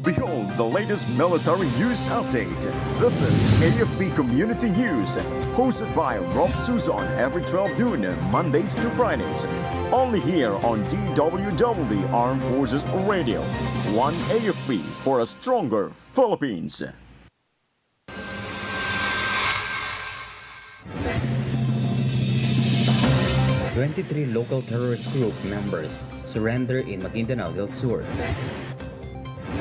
Behold the latest military news update. This is AFP Community News, hosted by Rob Suzon every 12 noon, Mondays to Fridays. Only here on DWDD Armed Forces Radio. One AFP for a stronger Philippines. 23 local terrorist group members surrender in Maguindanao del Sur.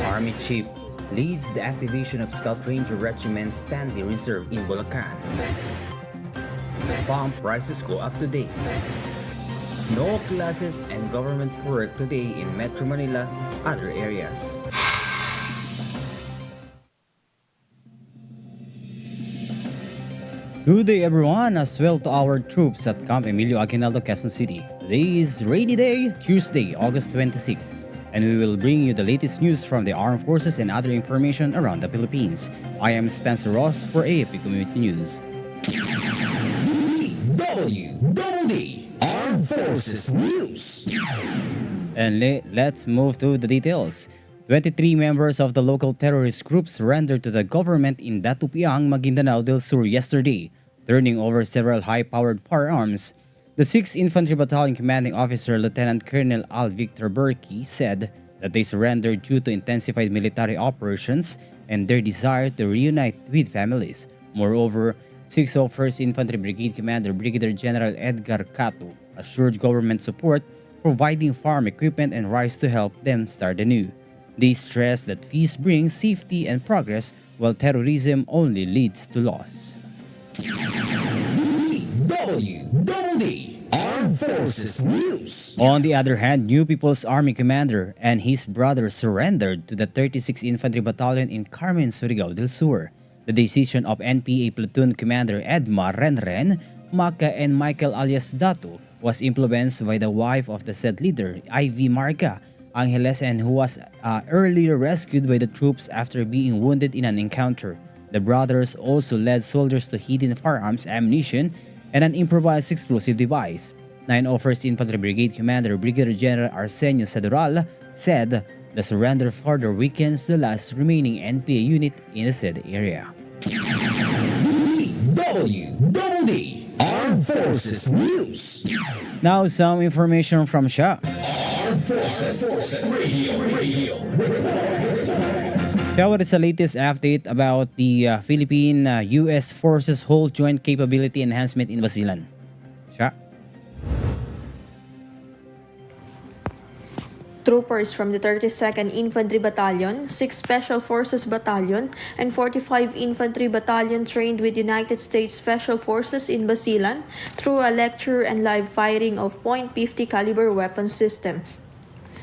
Army Chief leads the activation of Scout Ranger Regiment Stanley Reserve in Bulacan. Bomb prices go up today. No classes and government work today in Metro Manila's other areas. Good day everyone, as well to our troops at Camp Emilio Aguinaldo, Quezon City. Today is Rainy Day, Tuesday, August 26, and we will bring you the latest news from the armed forces and other information around the Philippines. I am Spencer Ross for AFP Community News. DWDD Armed Forces News. And let's move to the details. 23 members of the local terrorist group surrendered to the government in Datupiang, Maguindanao del Sur yesterday, turning over several high-powered firearms. The 6th Infantry Battalion Commanding Officer Lieutenant Colonel Al Victor Berkey said that they surrendered due to intensified military operations and their desire to reunite with families. Moreover, 601st Infantry Brigade Commander Brigadier General Edgar Cato assured government support, providing farm equipment and rice to help them start anew. They stressed that peace brings safety and progress, while terrorism only leads to loss. DWDD Armed Forces News. On the other hand, New People's Army commander and his brother surrendered to the 36th Infantry Battalion in Carmen, Surigao del Sur. The decision of NPA Platoon Commander Edma Renren, Maka and Michael alias Dato was influenced by the wife of the said leader, Ivy Marga Angeles, and who was earlier rescued by the troops after being wounded in an encounter. The brothers also led soldiers to hidden firearms, ammunition, and an improvised explosive device. 901st Infantry Brigade Commander Brigadier General Arsenio Sadural said the surrender further weakens the last remaining NPA unit in the said area. DWDD Armed Forces News. Now some information from Siya. Armed Forces Radio. Siya, what is the latest update about the Philippine-US Forces Whole Joint Capability Enhancement in Basilan? Siya? Troopers from the 32nd Infantry Battalion, 6th Special Forces Battalion, and 45 Infantry Battalion trained with United States Special Forces in Basilan through a lecture and live firing of .50 caliber weapon system.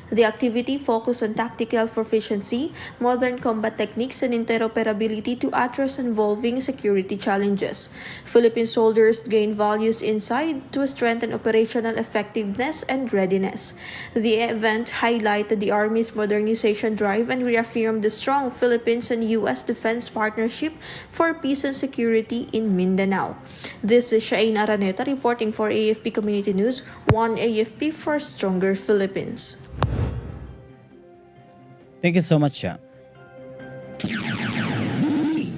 The activity focused on tactical proficiency, modern combat techniques, and interoperability to address evolving security challenges. Philippine soldiers gained values insight to strengthen operational effectiveness and readiness. The event highlighted the Army's modernization drive and reaffirmed the strong Philippines and U.S. defense partnership for peace and security in Mindanao. This is Shain Araneta reporting for AFP Community News, One AFP for a stronger Philippines. Thank you so much, Siya.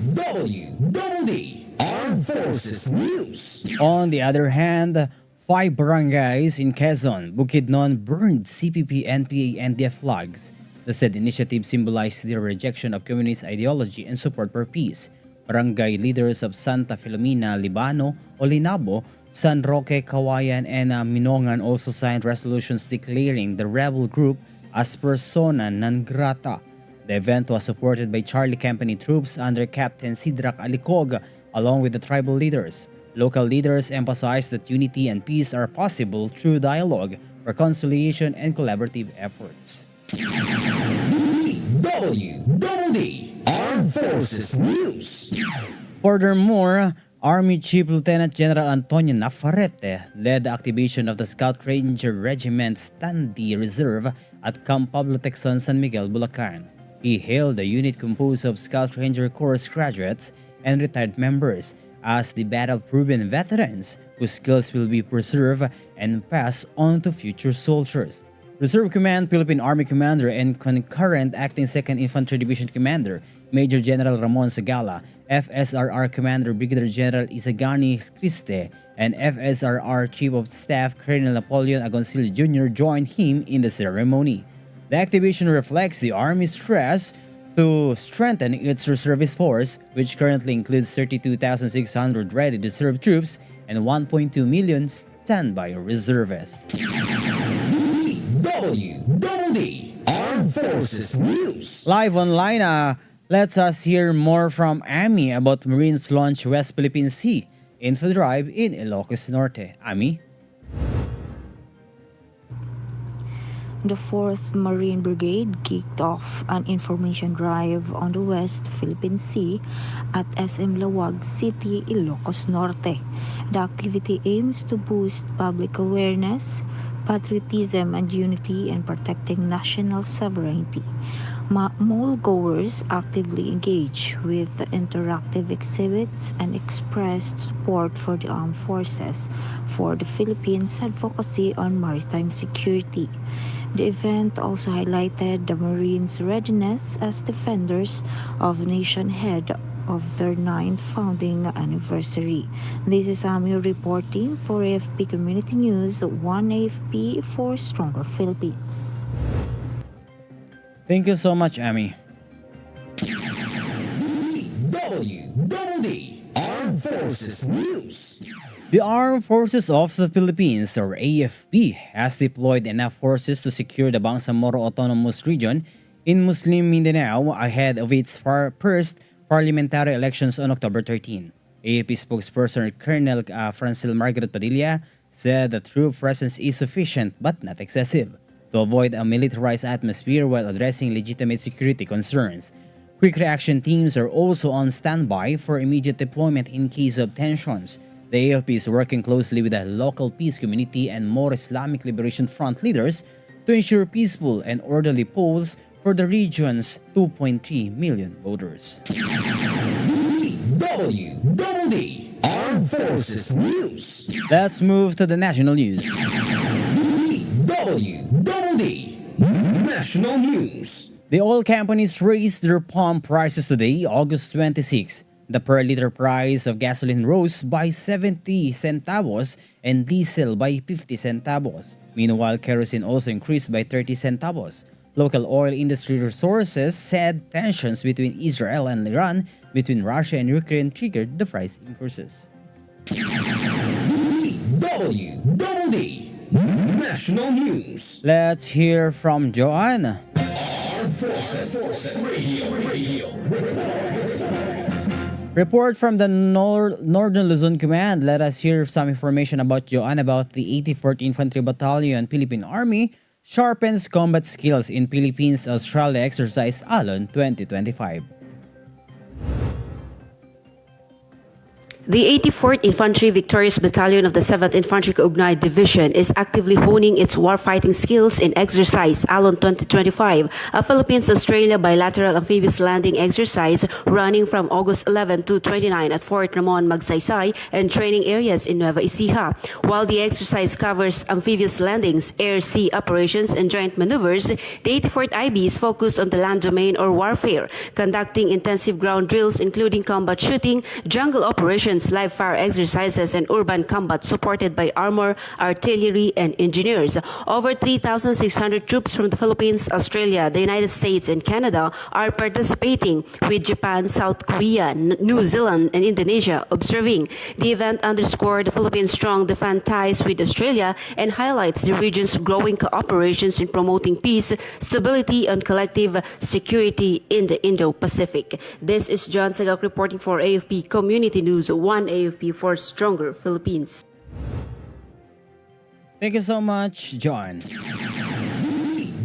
DWDD Armed Forces News. On the other hand, 5 barangays in Quezon, Bukidnon burned CPP, NPA, NDF flags. The said initiative symbolized their rejection of communist ideology and support for peace. Barangay leaders of Santa Filomena, Libano, Olinabo, San Roque, Kawayan, and Minongan also signed resolutions declaring the rebel group as persona non grata. The event was supported by Charlie Company troops under Captain Sidrak Alicog, along with the tribal leaders. Local leaders emphasized that unity and peace are possible through dialogue, reconciliation, and collaborative efforts. DWDD Armed Forces News. Furthermore, Army Chief Lieutenant General Antonio Nafarrete led the activation of the Scout Ranger Regiment Stanley Reserve at Camp Pablo Texon, San Miguel, Bulacan. He hailed a unit composed of Scout Ranger course graduates and retired members as the battle-proven veterans whose skills will be preserved and passed on to future soldiers. Reserve Command Philippine Army Commander and concurrent Acting 2nd Infantry Division Commander Major General Ramon Sagala, FSRR Commander Brigadier General Isagani Criste, and FSRR Chief of Staff Colonel Napoleon Agoncillo Jr. joined him in the ceremony. The activation reflects the Army's stress to strengthen its reservist force, which currently includes 32,600 ready to serve troops and 1.2 million standby reservists. DWDD Armed Forces News. Live online, let's us hear more from Amy about Marines launch West Philippine Sea info drive in Ilocos Norte. Amy? The 4th Marine Brigade kicked off an information drive on the West Philippine Sea at SM Lawag City, Ilocos Norte. The activity aims to boost public awareness, patriotism, and unity in protecting national sovereignty. Mall-goers actively engage with the interactive exhibits and expressed support for the armed forces for the Philippines' advocacy on maritime security. The event also highlighted the Marines' readiness as defenders of the nation ahead of their 9th founding anniversary. This is Amy reporting for AFP Community News, 1 AFP for Stronger Philippines. Thank you so much, Amy. DWDD Armed Forces News. The Armed Forces of the Philippines, or AFP, has deployed enough forces to secure the Bangsamoro Autonomous Region in Muslim Mindanao ahead of its first parliamentary elections on October 13. AFP spokesperson Colonel Francil Margaret Padilla said the troop presence is sufficient but not excessive to avoid a militarized atmosphere while addressing legitimate security concerns. Quick reaction teams are also on standby for immediate deployment in case of tensions. The AFP is working closely with the local peace community and more Islamic Liberation Front leaders to ensure peaceful and orderly polls for the region's 2.3 million voters. DWDD Armed Forces News. Let's move to the national news. DWDD National News. The oil companies raised their pump prices today, August 26. The per liter price of gasoline rose by 70 centavos and diesel by 50 centavos. Meanwhile, kerosene also increased by 30 centavos. Local oil industry sources said tensions between Israel and Iran, between Russia and Ukraine triggered the price increases. DWDD National News. Let's hear from Joanne. Armed Forces Radio. Report from the Northern Luzon Command. Let us hear some information about Joanne about the 84th Infantry Battalion Philippine Army sharpens combat skills in Philippines-Australia exercise Alon 2025. The 84th Infantry Victorious Battalion of the 7th Infantry Kaugnay Division is actively honing its warfighting skills in Exercise Alon 2025, a Philippines-Australia bilateral amphibious landing exercise running from August 11 to 29 at Fort Ramon, Magsaysay, and training areas in Nueva Ecija. While the exercise covers amphibious landings, air-sea operations, and joint maneuvers, the 84th IB is focused on the land domain or warfare, conducting intensive ground drills including combat shooting, jungle operations, live fire exercises, and urban combat supported by armor, artillery, and engineers. Over 3,600 troops from the Philippines, Australia, the United States, and Canada are participating, with Japan, South Korea, New Zealand, and Indonesia observing. The event underscored the Philippines' strong defense ties with Australia and highlights the region's growing cooperations in promoting peace, stability, and collective security in the Indo-Pacific. This is John Sagak reporting for AFP Community News, 1 AFP for Stronger Philippines. Thank you so much, John.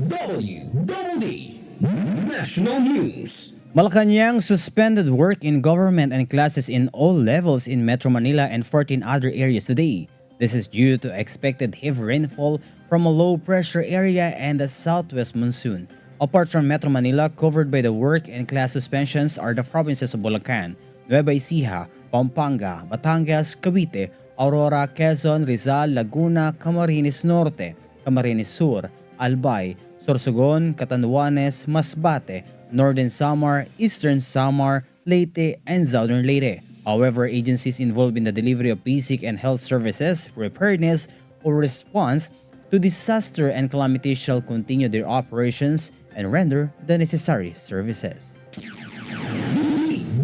DWDD National News. Malacanang suspended work in government and classes in all levels in Metro Manila and 14 other areas today. This is due to expected heavy rainfall from a low-pressure area and the southwest monsoon. Apart from Metro Manila, covered by the work and class suspensions are the provinces of Bulacan, Nueva Ecija, Pampanga, Batangas, Cavite, Aurora, Quezon, Rizal, Laguna, Camarines Norte, Camarines Sur, Albay, Sorsogon, Catanduanes, Masbate, Northern Samar, Eastern Samar, Leyte, and Southern Leyte. However, agencies involved in the delivery of basic and health services, preparedness, or response to disaster and calamity shall continue their operations and render the necessary services.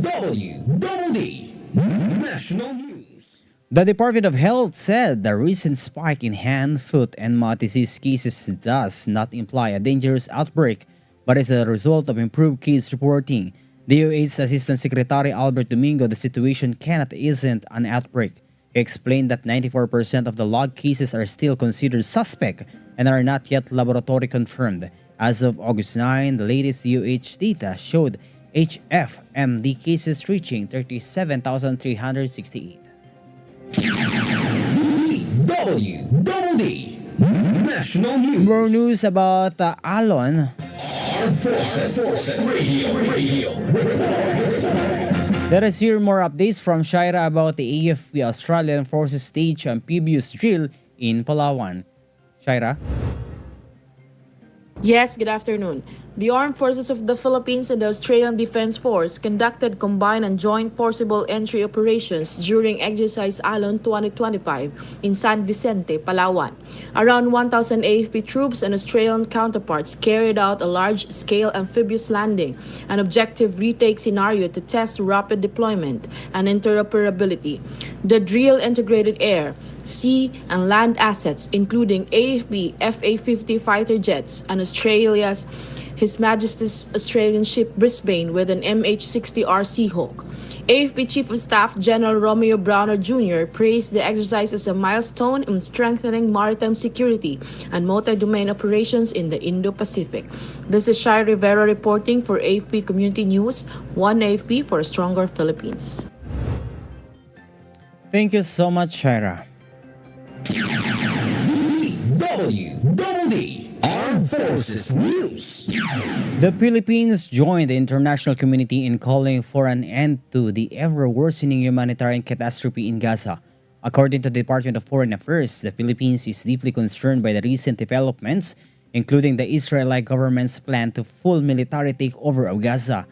DWDD National News. The Department of Health said the recent spike in hand, foot, and mouth disease cases does not imply a dangerous outbreak, but is a result of improved case reporting. DOH's Assistant Secretary Albert Domingo, the situation isn't an outbreak. He explained that 94% of the logged cases are still considered suspect and are not yet laboratory confirmed. As of August 9, the latest DOH data showed HFMD cases reaching 37,368. DWDD National News. More news about Alon. Armed Forces Radio. Let us hear more updates from Shaira about the AFP Australian Forces stage amphibious drill in Palawan. Shaira? Yes, good afternoon. The Armed Forces of the Philippines and the Australian Defense Force conducted combined and joint forcible entry operations during Exercise Alon 2025 in San Vicente, Palawan. Around 1,000 AFP troops and Australian counterparts carried out a large-scale amphibious landing, an objective retake scenario to test rapid deployment and interoperability. The drill integrated air, sea, and land assets, including AFP FA-50 fighter jets and Australia's His Majesty's Australian ship Brisbane with an MH-60R Seahawk. AFP Chief of Staff General Romeo Browner Jr. praised the exercise as a milestone in strengthening maritime security and multi-domain operations in the Indo-Pacific. This is Shai Rivera reporting for AFP Community News, One AFP for a Stronger Philippines. Thank you so much, Shaira. DWDD Armed Forces News. The Philippines joined the international community in calling for an end to the ever-worsening humanitarian catastrophe in Gaza. According to the Department of Foreign Affairs, the Philippines is deeply concerned by the recent developments, including the Israeli government's plan to full military takeover of Gaza.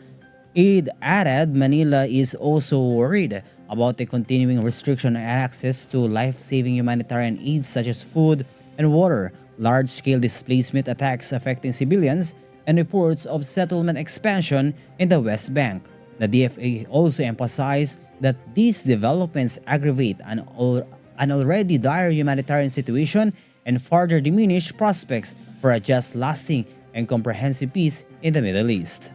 It added Manila is also worried about the continuing restriction on access to life-saving humanitarian aids such as food and water, large-scale displacement attacks affecting civilians, and reports of settlement expansion in the West Bank. The DFA also emphasized that these developments aggravate an already dire humanitarian situation and further diminish prospects for a just, lasting, and comprehensive peace in the Middle East.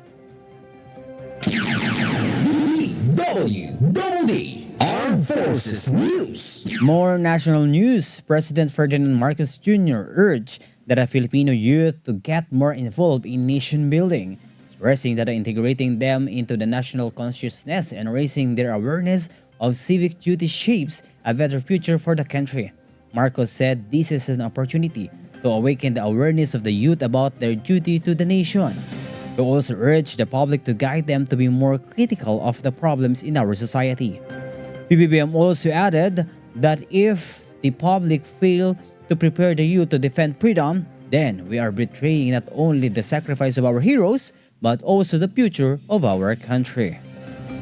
DWDD Armed Forces News. More national news. President Ferdinand Marcos Jr. urged that a Filipino youth to get more involved in nation building, stressing that integrating them into the national consciousness and raising their awareness of civic duty shapes a better future for the country. Marcos said this is an opportunity to awaken the awareness of the youth about their duty to the nation. He also urged the public to guide them to be more critical of the problems in our society. PBBM also added that if the public fail to prepare the youth to defend freedom, then we are betraying not only the sacrifice of our heroes, but also the future of our country.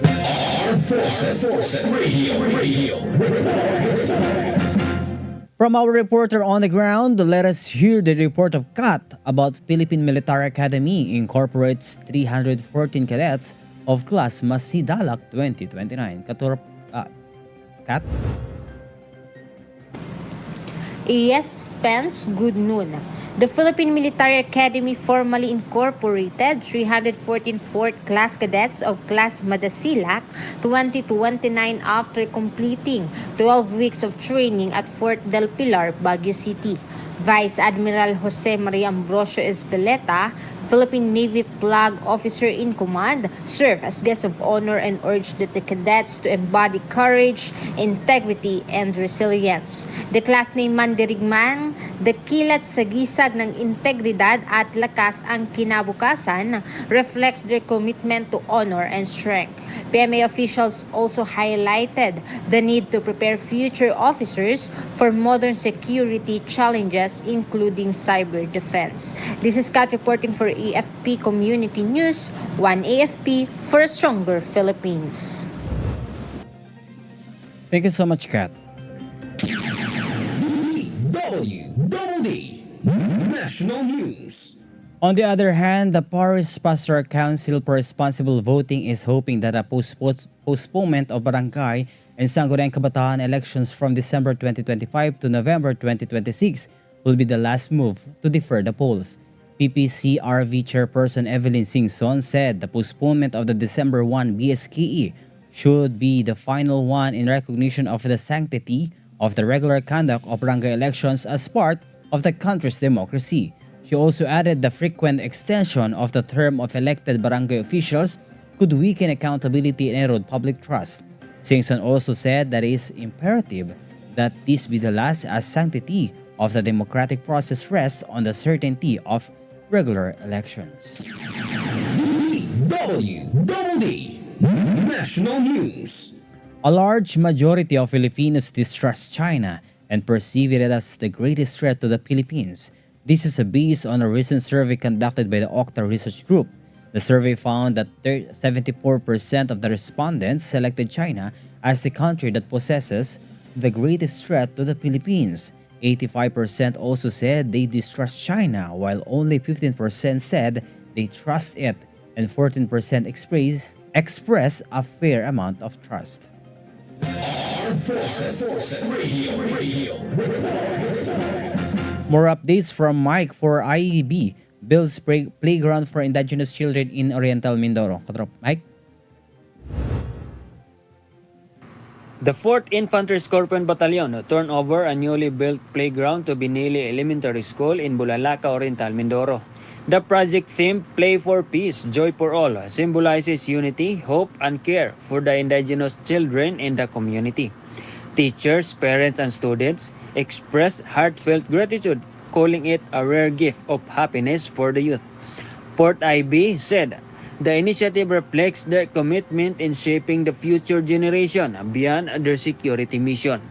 Armed Forces Radio. From our reporter on the ground, let us hear the report of CAT about Philippine Military Academy incorporates 314 cadets of class Masidalak 2029. Kat? Yes, Spence, good noon. The Philippine Military Academy formally incorporated 314 fourth class cadets of class Madasilak 2029 after completing 12 weeks of training at Fort Del Pilar, Baguio City. Vice Admiral Jose Maria Ambrosio Espeleta, Philippine Navy Flag Officer in Command, served as guest of honor and urged the cadets to embody courage, integrity, and resilience. The class name Mandirigman, dakilat sa gisag ng integridad at lakas ang kinabukasan, reflects their commitment to honor and strength. PMA officials also highlighted the need to prepare future officers for modern security challenges areas, including cyber defense. This is Kat reporting for AFP Community News, One AFP for a stronger Philippines. Thank you so much, Kat. DWDD National News. On the other hand, the Paris Pastoral Council for Responsible Voting is hoping that a postponement of barangay and Sangguniang Kabataan elections from December 2025 to November 2026 will be the last move to defer the polls. PPCRV Chairperson Evelyn Singson said the postponement of the December 1 BSKE should be the final one in recognition of the sanctity of the regular conduct of barangay elections as part of the country's democracy. She also added the frequent extension of the term of elected barangay officials could weaken accountability and erode public trust. Singson also said that it is imperative that this be the last, as sanctity of the democratic process rests on the certainty of regular elections. DWDD National News. A large majority of Filipinos distrust China and perceive it as the greatest threat to the Philippines. This is based on a recent survey conducted by the Okta Research Group. The survey found that 74% of the respondents selected China as the country that possesses the greatest threat to the Philippines. 85% also said they distrust China, while only 15% said they trust it, and 14% express a fair amount of trust. Armed Forces Radio. More updates from Mike for IEB. Builds playground for indigenous children in Oriental Mindoro. Katrop, Mike? The 4th Infantry Scorpion Battalion turned over a newly built playground to Binili Elementary School in Bulalaka, Oriental Mindoro. The project theme, Play for Peace, Joy for All, symbolizes unity, hope, and care for the indigenous children in the community. Teachers, parents, and students expressed heartfelt gratitude, calling it a rare gift of happiness for the youth. Port IB said the initiative reflects their commitment in shaping the future generation beyond their security mission.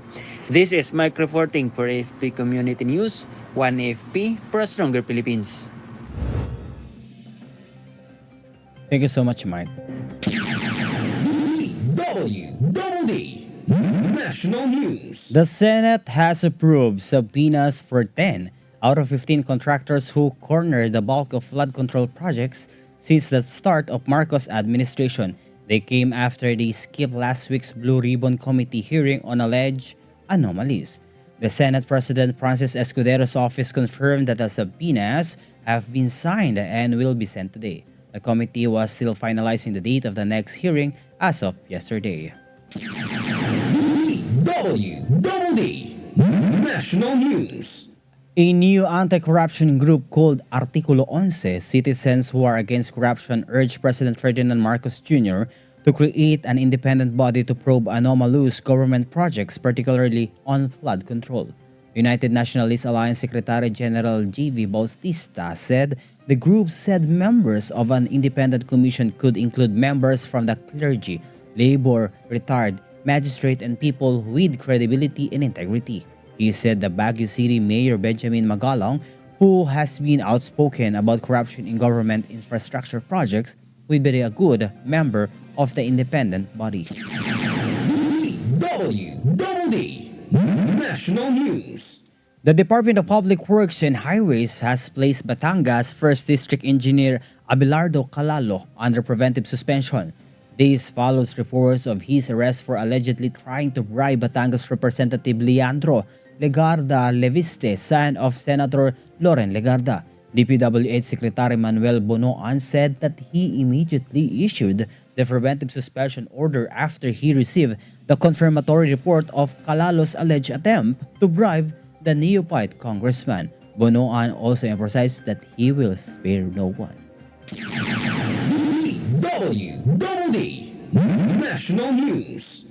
This is Mike reporting for AFP Community News, One AFP for a stronger Philippines. Thank you so much, Mike. DWDD National News. The Senate has approved subpoenas for 10 out of 15 contractors who cornered the bulk of flood control projects since the start of Marcos administration. They came after they skipped last week's Blue Ribbon Committee hearing on alleged anomalies. The Senate President Francis Escudero's office confirmed that the subpoenas have been signed and will be sent today. The committee was still finalizing the date of the next hearing as of yesterday. DWDD National News. A new anti-corruption group called Artikulo 11, citizens who are against corruption, urged President Ferdinand Marcos Jr. to create an independent body to probe anomalous government projects, particularly on flood control. United Nationalist Alliance Secretary General J.V. Bautista said the group said members of an independent commission could include members from the clergy, labor, retired, magistrate, and people with credibility and integrity. He said the Baguio City Mayor Benjamin Magalong, who has been outspoken about corruption in government infrastructure projects, will be a good member of the independent body. DWDD National News. The Department of Public Works and Highways has placed Batangas 1st District Engineer Abelardo Calalo under preventive suspension. This follows reports of his arrest for allegedly trying to bribe Batangas Representative Leandro Legarda Leviste, son of Senator Loren Legarda. DPWH Secretary Manuel Bonoan said that he immediately issued the preventive suspension order after he received the confirmatory report of Calalo's alleged attempt to bribe the neophyte congressman. Bonoan also emphasized that he will spare no one. DWDD National News.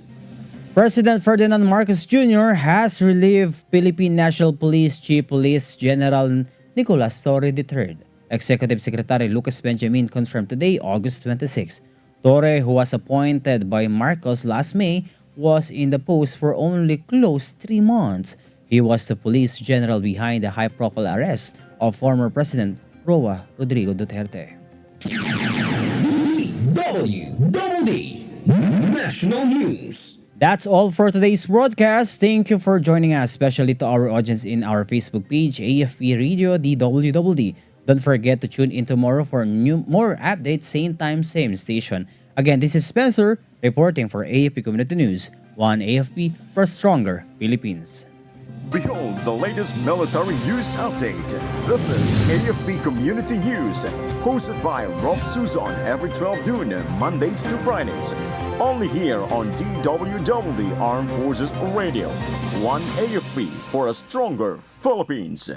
President Ferdinand Marcos Jr. has relieved Philippine National Police Chief Police General Nicolas Torre III. Executive Secretary Lucas Benjamin confirmed today, August 26. Torre, who was appointed by Marcos last May, was in the post for only close 3 months. He was the police general behind the high-profile arrest of former President Roa Rodrigo Duterte. DWDD National News. That's all for today's broadcast. Thank you for joining us, especially to our audience in our Facebook page, AFP Radio DWDD. Don't forget to tune in tomorrow for more updates, same time, same station. Again, this is Spencer reporting for AFP Community News. One AFP for a stronger Philippines. Behold the latest military news update. This is AFP Community News, hosted by Rob Suzon every 12 noon, Mondays to Fridays. Only here on DWDD Armed Forces Radio. One AFP for a stronger Philippines.